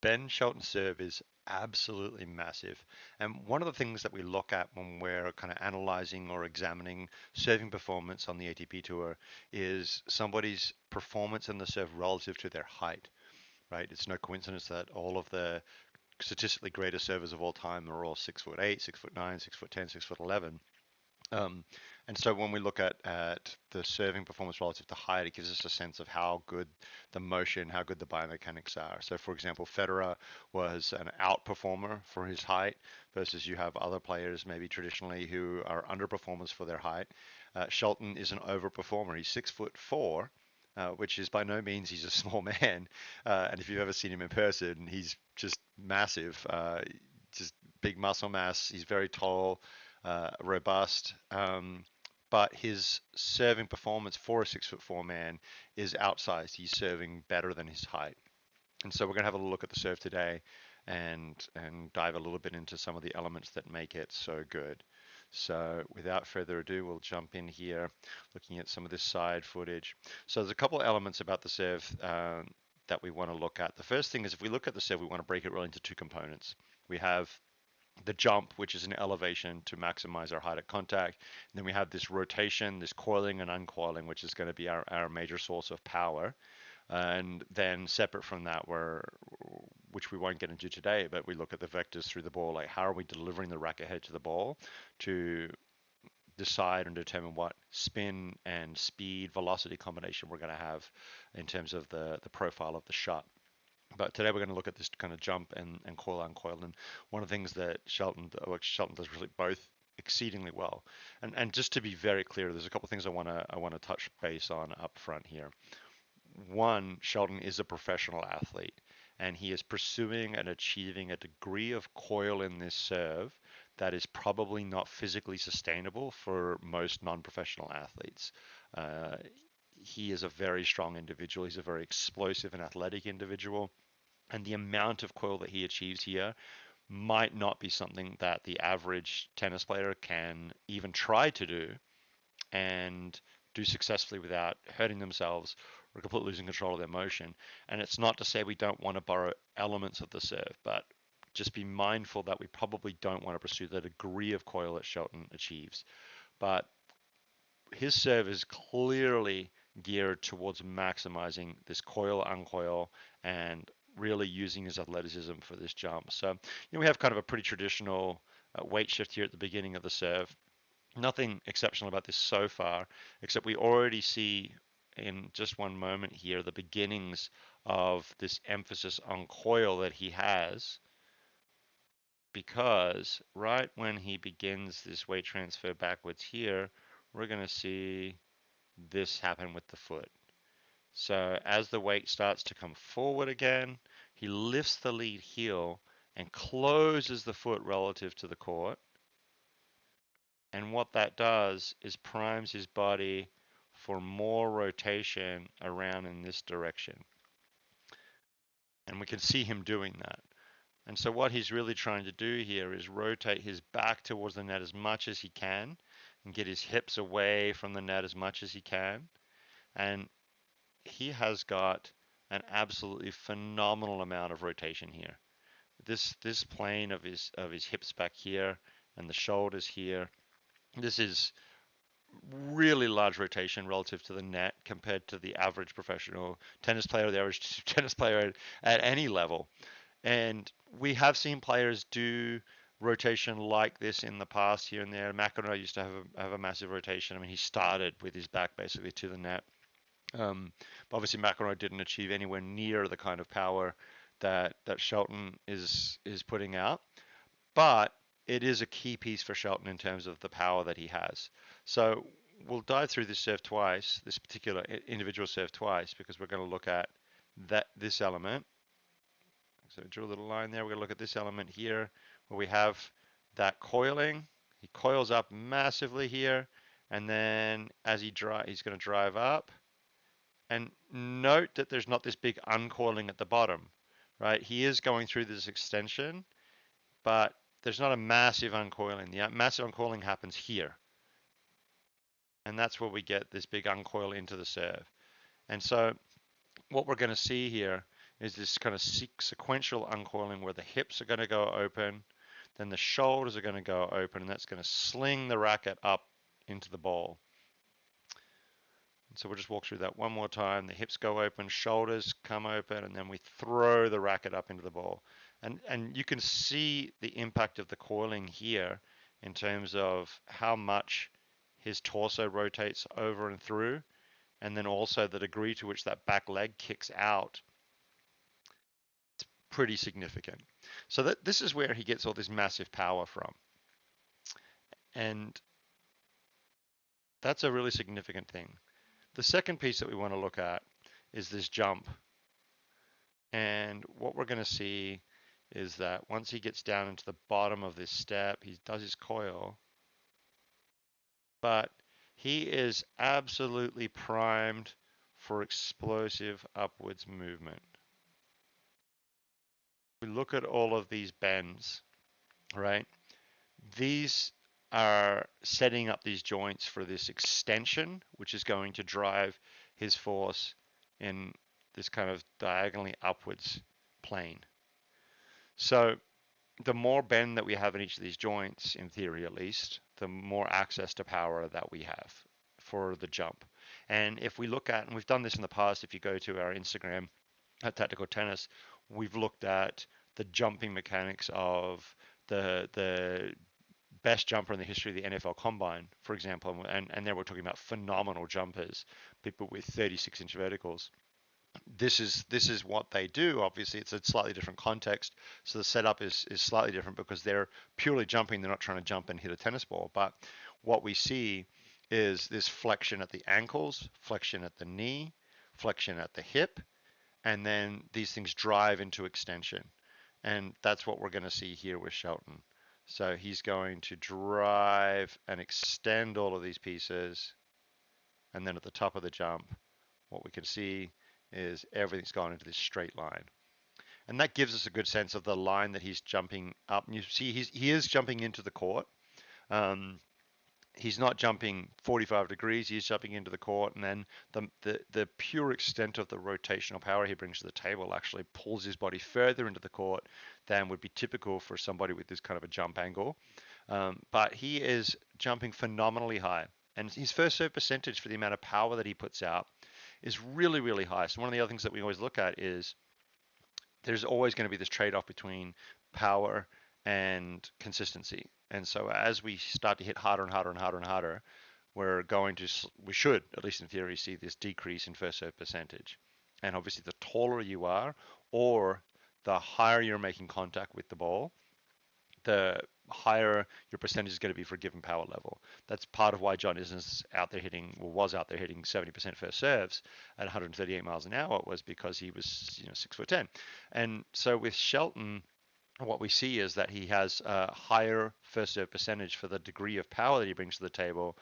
Ben Shelton's serve is absolutely massive. And one of the things that we look at when we're kind of analyzing or examining serving performance on the ATP Tour is somebody's performance in the serve relative to their height, right? It's no coincidence that all of the statistically greatest servers of all time are all 6'8", 6'9", 6'10", 6'11". Um, and so when we look at the serving performance relative to height, it gives us a sense of how good the motion, how good the biomechanics are. So for example, Federer was an outperformer for his height versus you have other players maybe traditionally who are underperformers for their height. Shelton is an overperformer. He's 6'4", which is by no means he's a small man. And if you've ever seen him in person, he's just massive, just big muscle mass. He's very tall, robust. But his serving performance for a 6'4" man is outsized. He's serving better than his height. And so we're going to have a look at the serve today and dive a little bit into some of the elements that make it so good. So without further ado, we'll jump in here, looking at some of this side footage. So there's a couple of elements about the serve that we want to look at. The first thing is if we look at the serve, we want to break it really into two components. We have the jump, which is an elevation to maximize our height at contact. And then we have this rotation, this coiling and uncoiling, which is going to be our major source of power. And then separate from that, which we won't get into today, but we look at the vectors through the ball, like how are we delivering the racket head to the ball to decide and determine what spin and speed velocity combination we're going to have in terms of the profile of the shot. But today we're going to look at this kind of jump and coil uncoil. And one of the things that Shelton does really both exceedingly well. And just to be very clear, there's a couple of things I want to touch base on up front here. One, Shelton is a professional athlete, and he is pursuing and achieving a degree of coil in this serve that is probably not physically sustainable for most non-professional athletes. Uh, he is a very strong individual. He's a very explosive and athletic individual. And the amount of coil that he achieves here might not be something that the average tennis player can even try to do and do successfully without hurting themselves or completely losing control of their motion. And it's not to say we don't want to borrow elements of the serve, but just be mindful that we probably don't want to pursue the degree of coil that Shelton achieves. But his serve is clearly geared towards maximizing this coil, uncoil, and really using his athleticism for this jump. So, we have kind of a pretty traditional weight shift here at the beginning of the serve. Nothing exceptional about this so far, except we already see in just one moment here the beginnings of this emphasis on coil that he has, because right when he begins this weight transfer backwards here, we're going to see this happen with the foot. So as the weight starts to come forward again, he lifts the lead heel and closes the foot relative to the court. And what that does is primes his body for more rotation around in this direction. And we can see him doing that. And so what he's really trying to do here is rotate his back towards the net as much as he can and get his hips away from the net as much as he can. And he has got an absolutely phenomenal amount of rotation here. This plane of his hips back here and the shoulders here, this is really large rotation relative to the net compared to the average professional tennis player, the average tennis player at any level. And we have seen players do rotation like this in the past here and there. McEnroe used to have a massive rotation. I mean, he started with his back basically to the net. But obviously McEnroe didn't achieve anywhere near the kind of power that Shelton is putting out. But it is a key piece for Shelton in terms of the power that he has. So we'll dive through this serve twice, this particular individual serve twice, because we're going to look at this element. So draw a little line there. We're going to look at this element here where we have that coiling. He coils up massively here, and then as he's going to drive up. And note that there's not this big uncoiling at the bottom, right? He is going through this extension, but there's not a massive uncoiling. The massive uncoiling happens here. And that's where we get this big uncoil into the serve. And so what we're going to see here is this kind of sequential uncoiling where the hips are going to go open, then the shoulders are going to go open, and that's going to sling the racket up into the ball. So we'll just walk through that one more time. The hips go open, shoulders come open, and then we throw the racket up into the ball. And you can see the impact of the coiling here in terms of how much his torso rotates over and through, and then also the degree to which that back leg kicks out. It's pretty significant. So this is where he gets all this massive power from. And that's a really significant thing. The second piece that we want to look at is this jump. And what we're going to see is that once he gets down into the bottom of this step, he does his coil, but he is absolutely primed for explosive upwards movement. We look at all of these bends, right? These are setting up these joints for this extension, which is going to drive his force in this kind of diagonally upwards plane. So the more bend that we have in each of these joints, in theory at least, the more access to power that we have for the jump. And if we look at, and we've done this in the past, if you go to our Instagram at Tactical Tennis, we've looked at the jumping mechanics of the best jumper in the history of the NFL Combine, for example, and there we're talking about phenomenal jumpers, people with 36-inch verticals. This is what they do. Obviously, it's a slightly different context, so the setup is slightly different because they're purely jumping. They're not trying to jump and hit a tennis ball. But what we see is this flexion at the ankles, flexion at the knee, flexion at the hip, and then these things drive into extension. And that's what we're going to see here with Shelton. So he's going to drive and extend all of these pieces, and then at the top of the jump, what we can see is everything's gone into this straight line. And that gives us a good sense of the line that he's jumping up. And you see he is jumping into the court. He's not jumping 45 degrees, he's jumping into the court, and then the pure extent of the rotational power he brings to the table actually pulls his body further into the court than would be typical for somebody with this kind of a jump angle. But he is jumping phenomenally high. And his first serve percentage for the amount of power that he puts out is really, really high. So one of the other things that we always look at is there's always going to be this trade-off between power and consistency. And so as we start to hit harder and harder and harder and harder, we should, at least in theory, see this decrease in first serve percentage. And obviously the taller you are, or the higher you're making contact with the ball, the higher your percentage is going to be for a given power level. That's part of why John Isner's out there hitting, or was out there hitting 70% first serves at 138 miles an hour, was because he was 6'10". And so with Shelton, what we see is that he has a higher first serve percentage for the degree of power that he brings to the table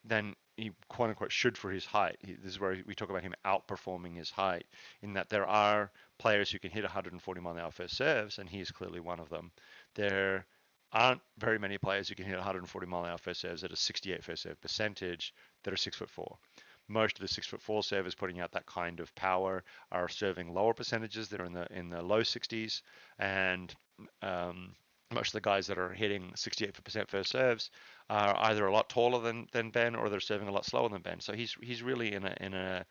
than he quote unquote should for his height. This is where we talk about him outperforming his height, in that there are players who can hit 140 mile an hour first serves, and he is clearly one of them. There aren't very many players who can hit 140 mile an hour first serves at a 68 first serve percentage that are 6'4". Most of the 6'4" servers putting out that kind of power are serving lower percentages. They're in the low 60s, and most of the guys that are hitting 68% first serves are either a lot taller than Ben, or they're serving a lot slower than Ben. So he's really in a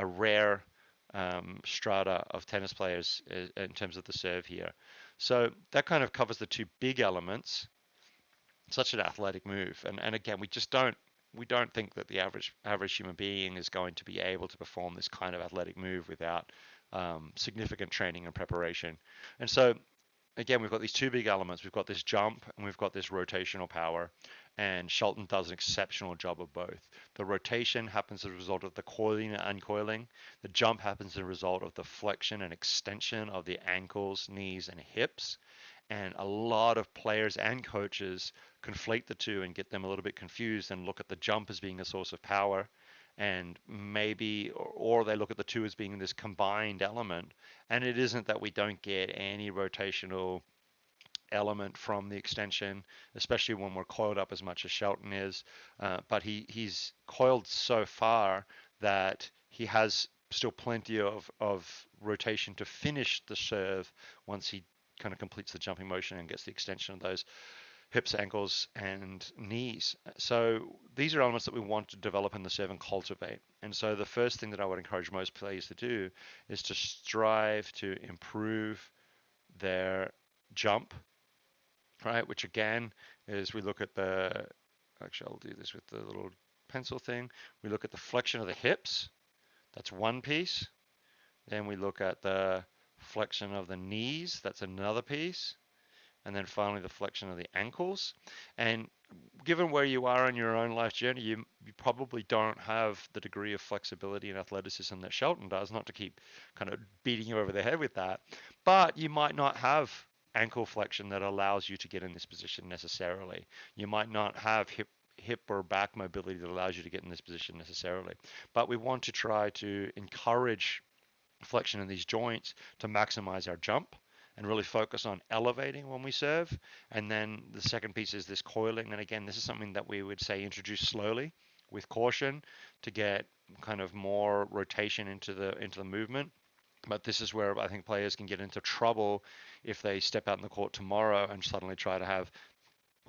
rare strata of tennis players in terms of the serve here. So that kind of covers the two big elements. Such an athletic move, and again, we don't think that the average human being is going to be able to perform this kind of athletic move without significant training and preparation. And so again, we've got these two big elements. We've got this jump and we've got this rotational power, and Shelton does an exceptional job of both. The rotation happens as a result of the coiling and uncoiling. The jump happens as a result of the flexion and extension of the ankles, knees, and hips. And a lot of players and coaches conflate the two and get them a little bit confused and look at the jump as being a source of power, and maybe, or they look at the two as being this combined element. And it isn't that we don't get any rotational element from the extension, especially when we're coiled up as much as Shelton is. But he's coiled so far that he has still plenty of rotation to finish the serve once he kind of completes the jumping motion and gets the extension of those hips, ankles, and knees. So these are elements that we want to develop in the serve and cultivate. And so the first thing that I would encourage most players to do is to strive to improve their jump, right? Which again is we look at the, actually I'll do this with the little pencil thing. We look at the flexion of the hips. That's one piece. Then we look at the flexion of the knees. That's another piece. And then finally the flexion of the ankles. And given where you are in your own life journey, you probably don't have the degree of flexibility and athleticism that Shelton does, not to keep kind of beating you over the head with that, but you might not have ankle flexion that allows you to get in this position necessarily. You might not have hip or back mobility that allows you to get in this position necessarily. But we want to try to encourage flexion in these joints to maximize our jump and really focus on elevating when we serve. And then the second piece is this coiling. And again, this is something that we would say introduce slowly with caution to get kind of more rotation into the movement. But this is where I think players can get into trouble if they step out in the court tomorrow and suddenly try to have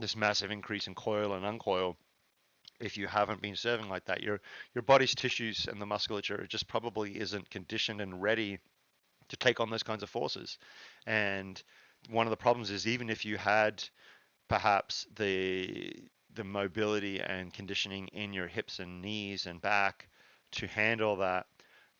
this massive increase in coil and uncoil. If you haven't been serving like that, your body's tissues and the musculature just probably isn't conditioned and ready to take on those kinds of forces. And one of the problems is even if you had perhaps the mobility and conditioning in your hips and knees and back to handle that,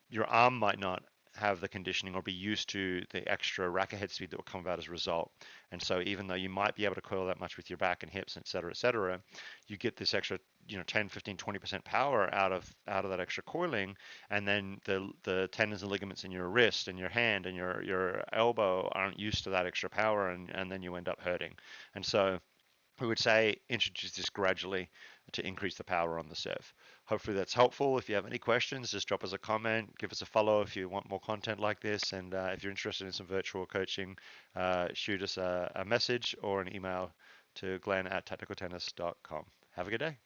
your arm might not have the conditioning or be used to the extra racket head speed that will come about as a result. And so even though you might be able to coil that much with your back and hips, et cetera, you get this extra, 10, 15, 20% power out of that extra coiling. And then the tendons and ligaments in your wrist and your hand and your elbow aren't used to that extra power, and then you end up hurting. And so we would say introduce this gradually to increase the power on the serve. Hopefully that's helpful. If you have any questions, just drop us a comment, give us a follow if you want more content like this. And if you're interested in some virtual coaching, shoot us a message or an email to glenn@tacticaltennis.com. Have a good day.